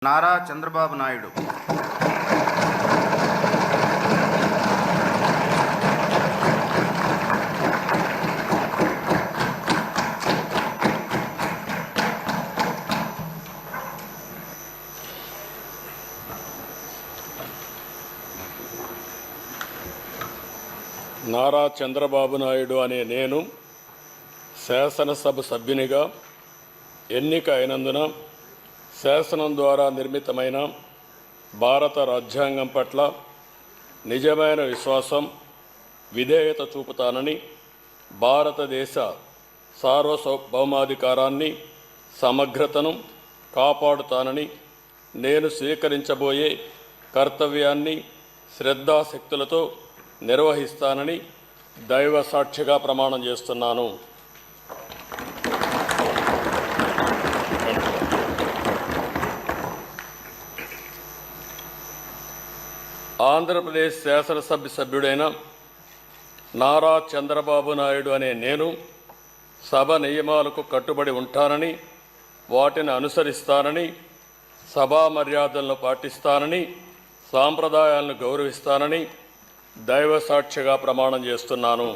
నారా చంద్రబాబు నాయుడు. నారా చంద్రబాబు నాయుడు అనే నేను శాసనసభ సభ్యునిగా ఎన్నిక అయినందున శాసనం ద్వారా నిర్మితమైన భారత రాజ్యాంగం పట్ల నిజమైన విశ్వాసం, విధేయత చూపుతానని, భారతదేశ సార్వభౌమాధికారాన్ని, సమగ్రతను కాపాడుతానని, నేను స్వీకరించబోయే కర్తవ్యాన్ని శ్రద్ధాశక్తులతో నిర్వహిస్తానని దైవ సాక్షిగా ప్రమాణం చేస్తున్నాను. ఆంధ్రప్రదేశ్ శాసనసభ సభ్యుడైన నారా చంద్రబాబు నాయుడు అనే నేను సభ నియమాలకు కట్టుబడి ఉంటానని, వాటిని అనుసరిస్తానని, సభా మర్యాదలను పాటిస్తానని, సాంప్రదాయాలను గౌరవిస్తానని దైవ సాక్షిగా ప్రమాణం చేస్తున్నాను.